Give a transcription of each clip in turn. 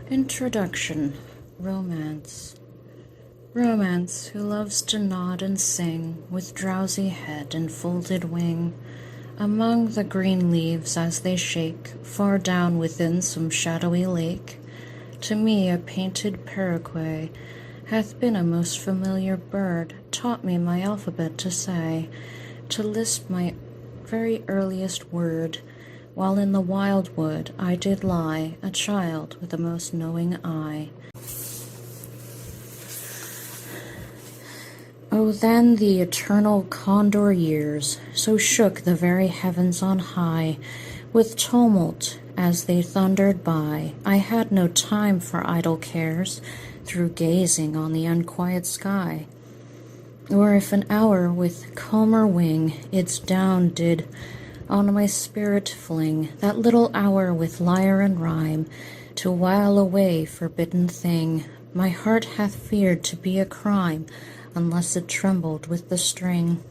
Introduction. Romance. Romance, who loves to nod and sing, with drowsy head and folded wing, among the green leaves as they shake, far down within some shadowy lake. To me a painted paraquet hath been a most familiar bird, taught me my alphabet to say, to lisp my very earliest word, while in the wildwood I did lie, a child with a most knowing eye. Oh, then the eternal condor years so shook the very heavens on high with tumult as they thundered by. I had no time for idle cares through gazing on the unquiet sky. Or if an hour with calmer wing its down did on my spirit fling, that little hour with lyre and rhyme to while away forbidden thing, my heart hath feared to be a crime unless it trembled with the string.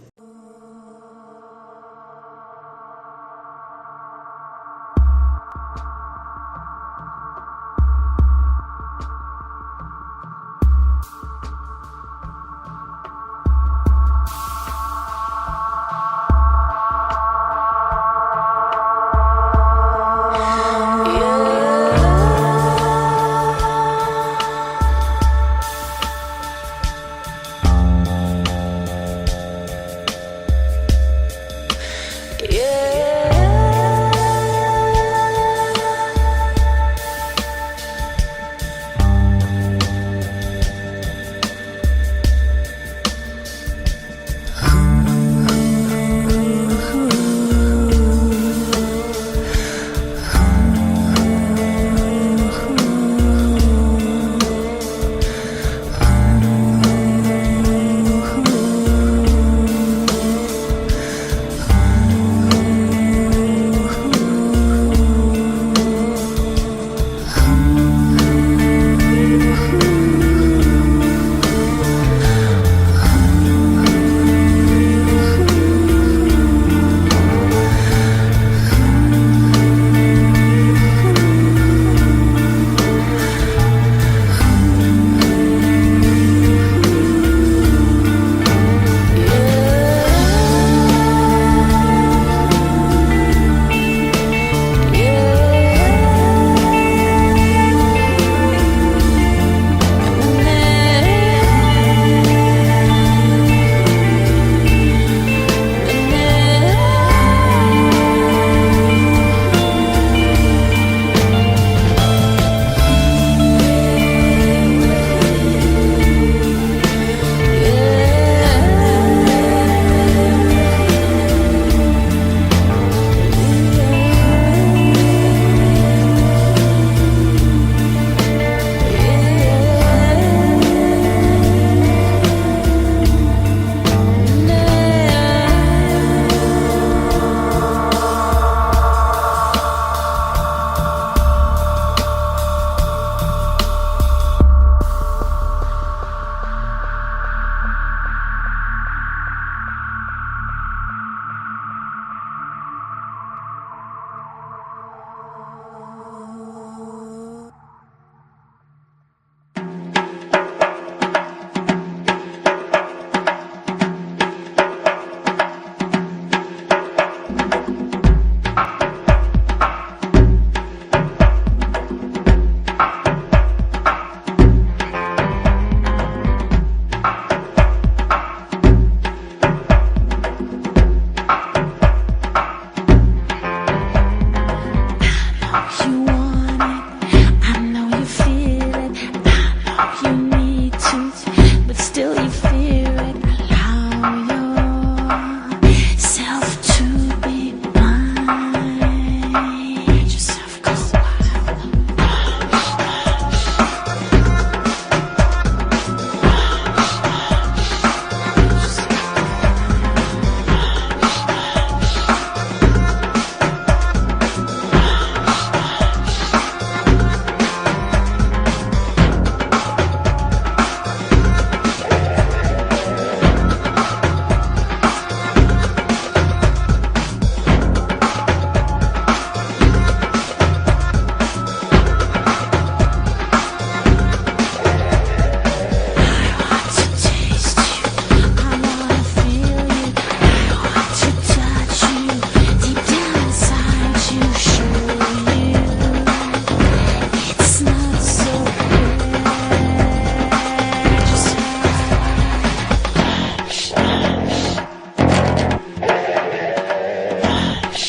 Let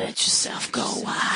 yourself go wild.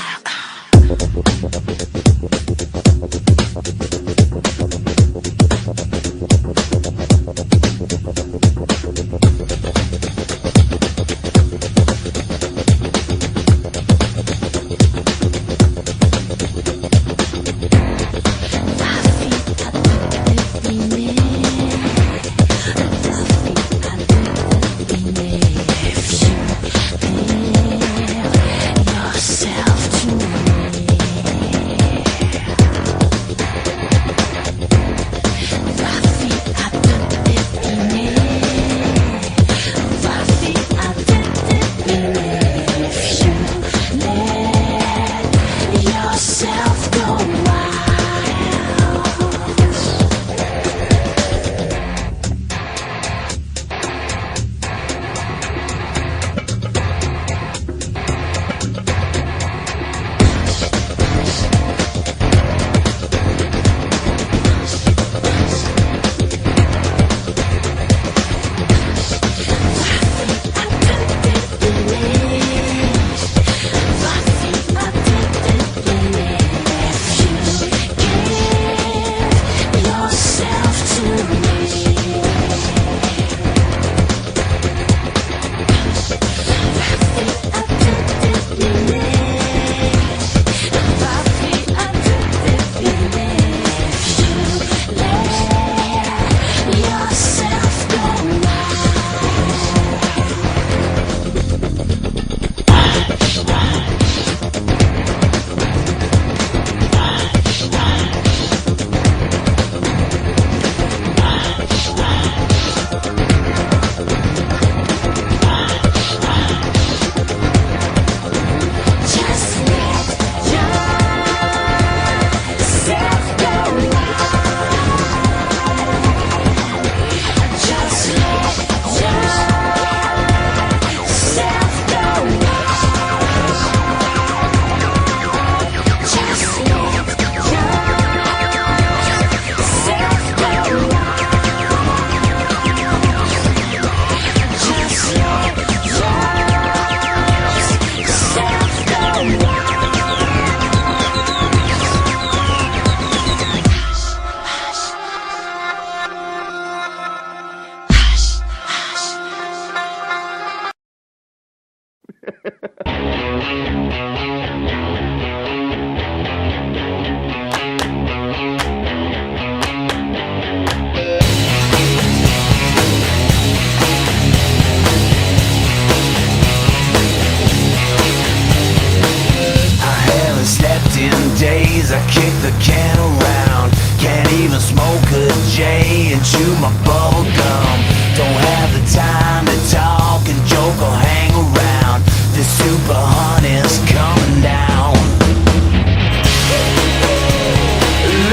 days I kick the can around. Can't even smoke a J and chew my bubble gum. Don't have the time to talk and joke or hang around. The Superhoney's coming down.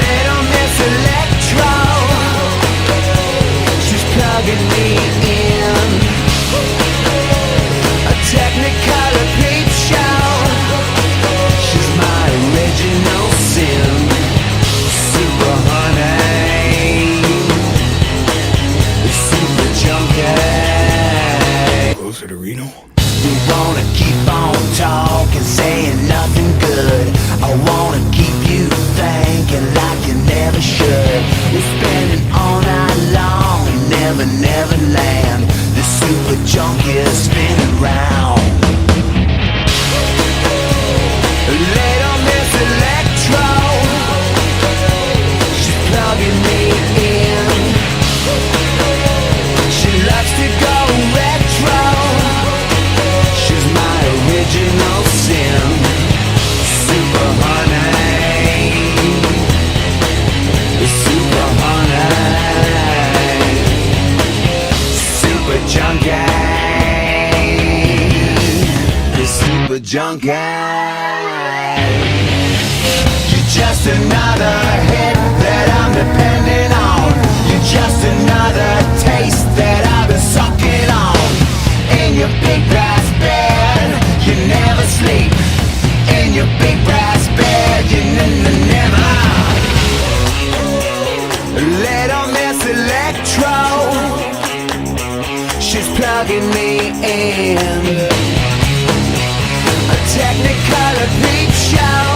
Little Miss Electro, she's plugging me in. A Technicolor peep show, she's my original sin. Superhoney, super junkie. Closer to Reno. We wanna keep on talking, saying nothing good. I wanna keep you thinking like you never should. We're spending all night long in Never Never Land. The super junkie is spinning round. Little Miss Electro, she's plugging me in. She loves to go retro. She's my original sin. Superhoney, Superhoney, super junkie, the super junkie. You're just another hit that I'm depending on. You're just another taste that I've been sucking on. In your big brass bed, you never sleep. In your big brass bed, you never. Little Miss Electro, she's keeps plugging me in. A Technicolor peep show.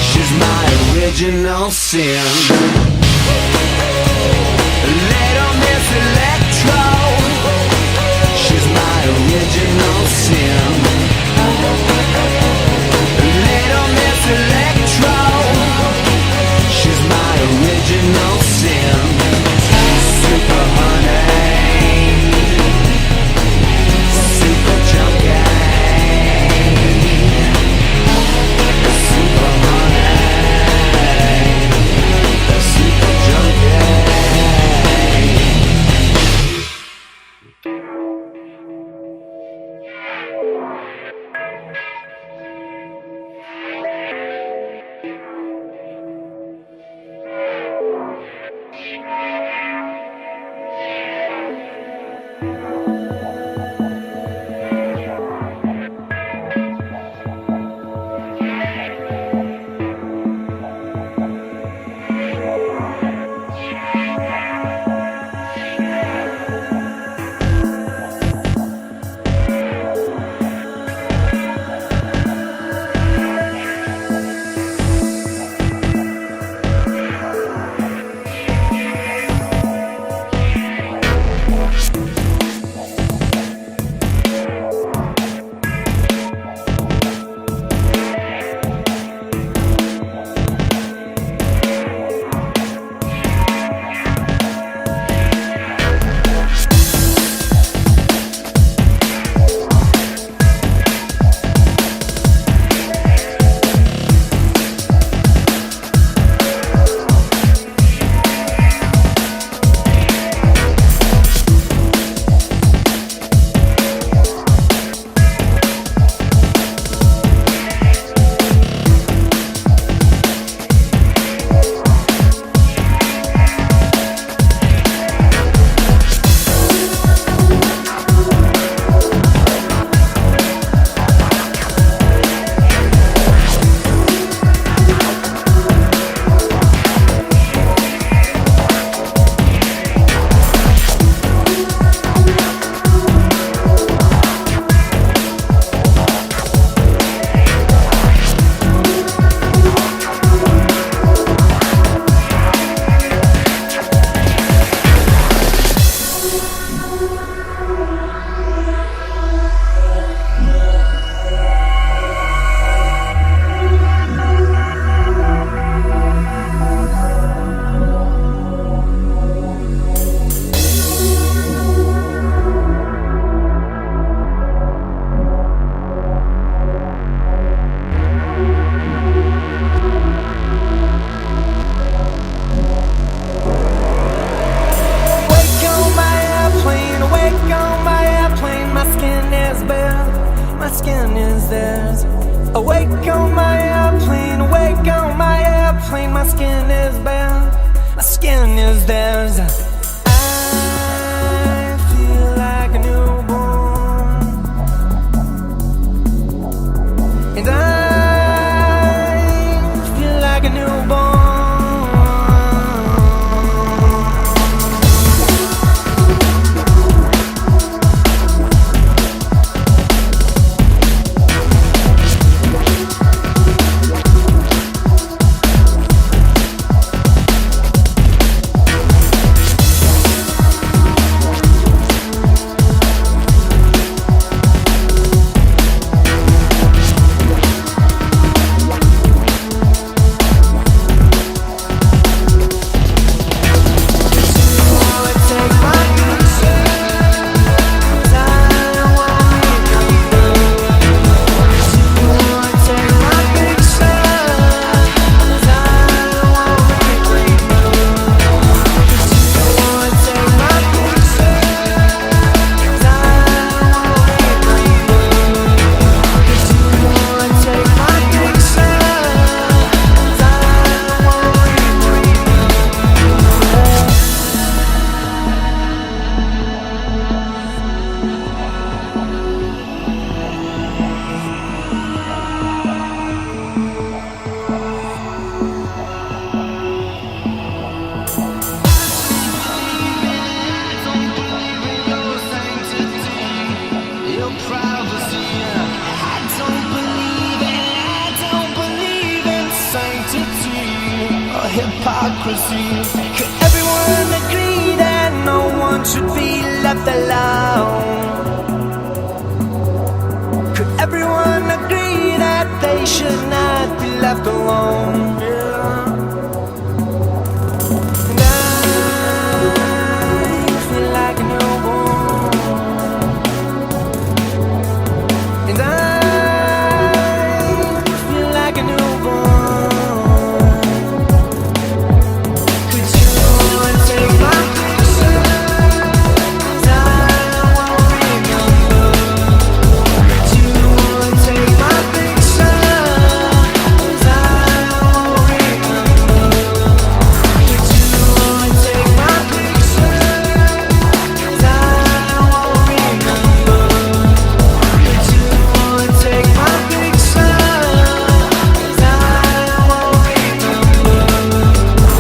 She's my original sin. Little Miss Electro. She's my original sin. Little Miss Electro. She's my original sin. Superhoney. Super junkie. Superhoney. Super junkie. hypocrisy. Could everyone agree that no one should be left alone? Could everyone agree that they should not be left alone? And I feel like a newborn, and I feel like a newborn. Could you take my picture? 'Cause I won't remember. Could you take my picture? 'Cause I won't remember. Could you take my picture? 'Cause I won't remember. Could you take my picture? 'Cause I won't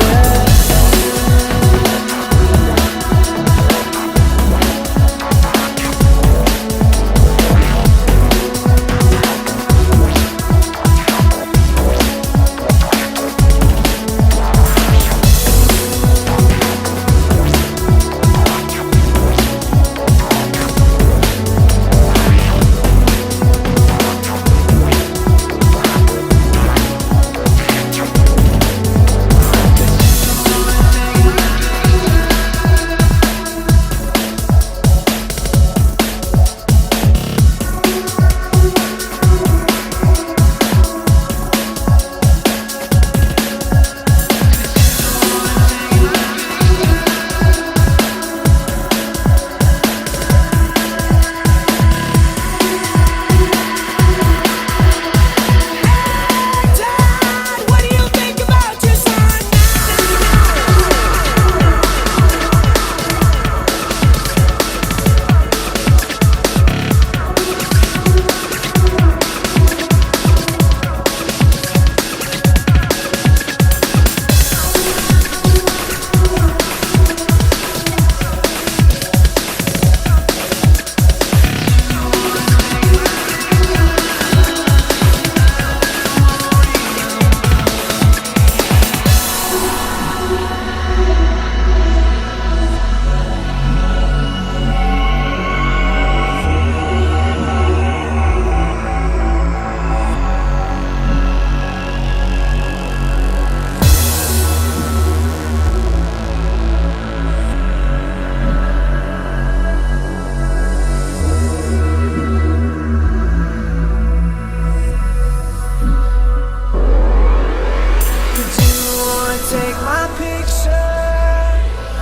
take my picture?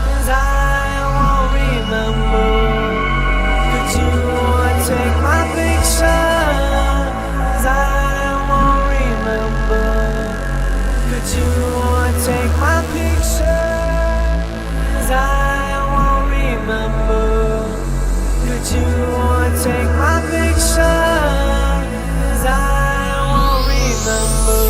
'Cause I won't remember. Could you take my picture? 'Cause I won't remember. Could you take my picture? 'Cause I won't remember. Could you take my picture? 'Cause I won't remember.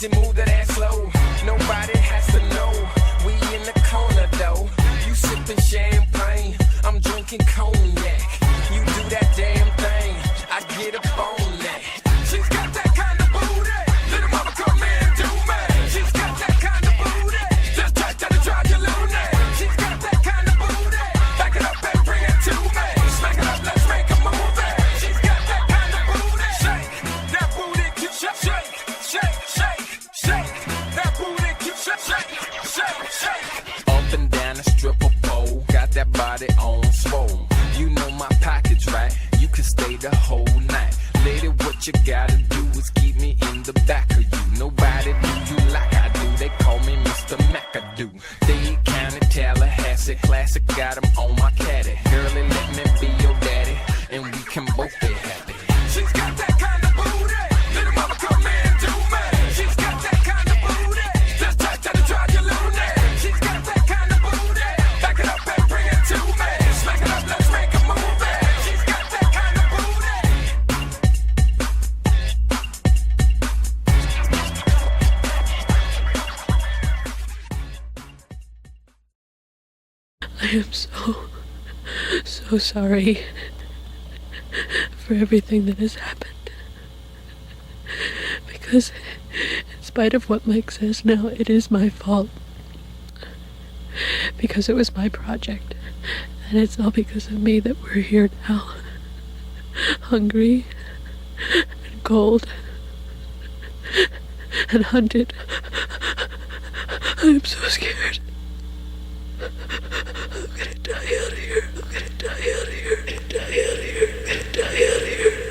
Easy, move that ass slow. Nobody has to know. We in the corner though. You sipping champagne, I'm drinking cognac. You do that damn thing, I get up on that. She's got that kind of booty. Little mama come in, do me. She's got that kind of booty. Just touch that and drive you loony. She's got that kind of booty. Back it up and bring it to me. Smack it up, let's make a movie. She's got that kind of booty. Shake that booty, keep shake, shake, shake, shake, shake. That booty, keep shake, shake, shake, shake. Up and down the stripper pole, got that body on swole. You know my pocket's right. You can stay the whole night. Lady, what you gotta do is keep me in the back of you. Nobody do you like I do. They call me Mr. McAdoo. They County, Tallahassee, classic, got 'em on my caddy. Girlie, let me be your daddy, and we can both be happy. She's got that kind of booty. Little mama come in, do me. She's got that kind of booty. Just touch that and drive you loony. She's got that kind of booty. Back it up and bring it to me. Smack it up, let's make a movie. She's got that kind of booty. I am so sorry for everything that has happened. Because in spite of what Mike says now, it is my fault. Because it was my project. And it's all because of me that we're here now. Hungry and cold and hunted. I am so scared. I'm gonna die out here. I'm gonna die out here. I'm gonna die out here. I'm gonna die out here.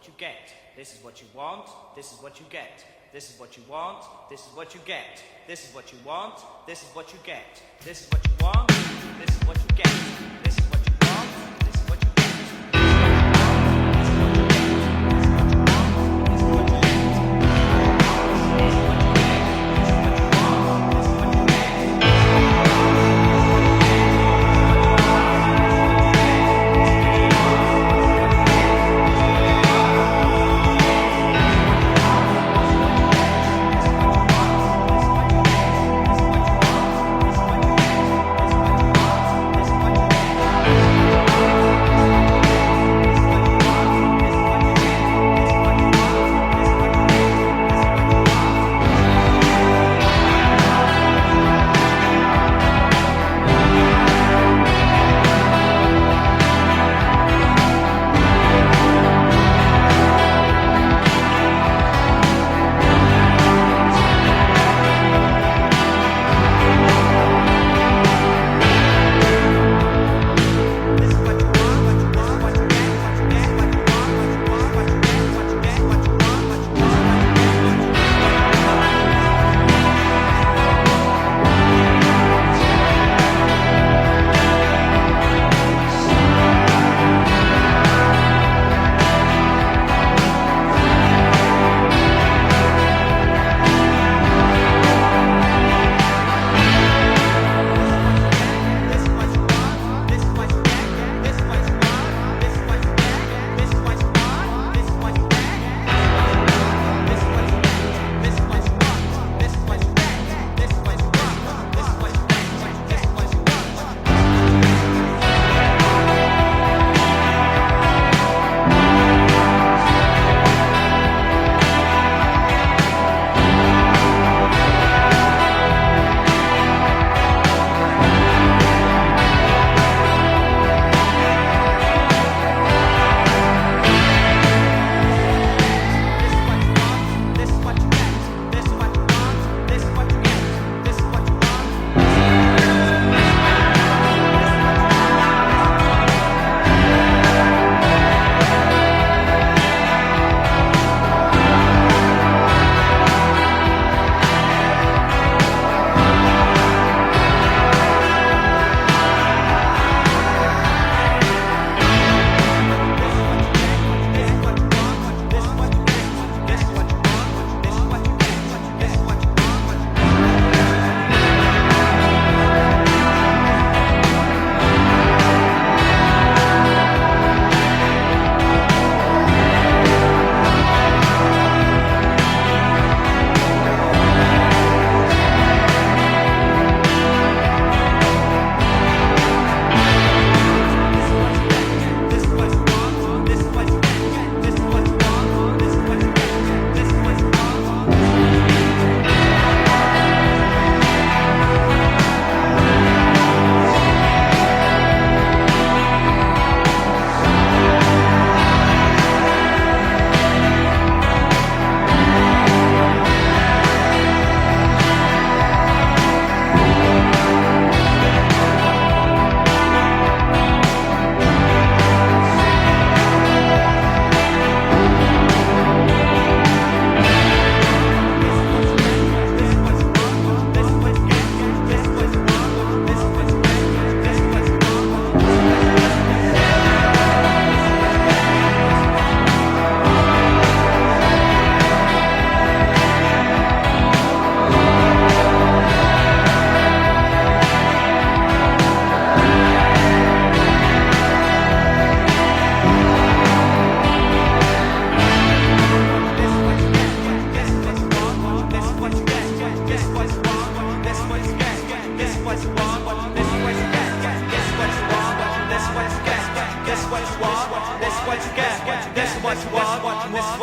what you get. This is what you want. This is what you get. This is what you want. This is what you get. This is what you want. This is what you get. This is what you want. This is what you get. This is what you want. This is what you get.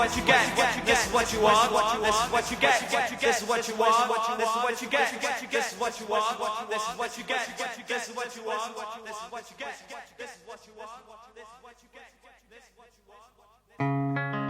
what you get. This is what you want. This is what you get. This is what you want. This is what you get. This is what you want. This is what you get. This is what you want. This is what you get. This is what you want. This is what you get. This is what you want.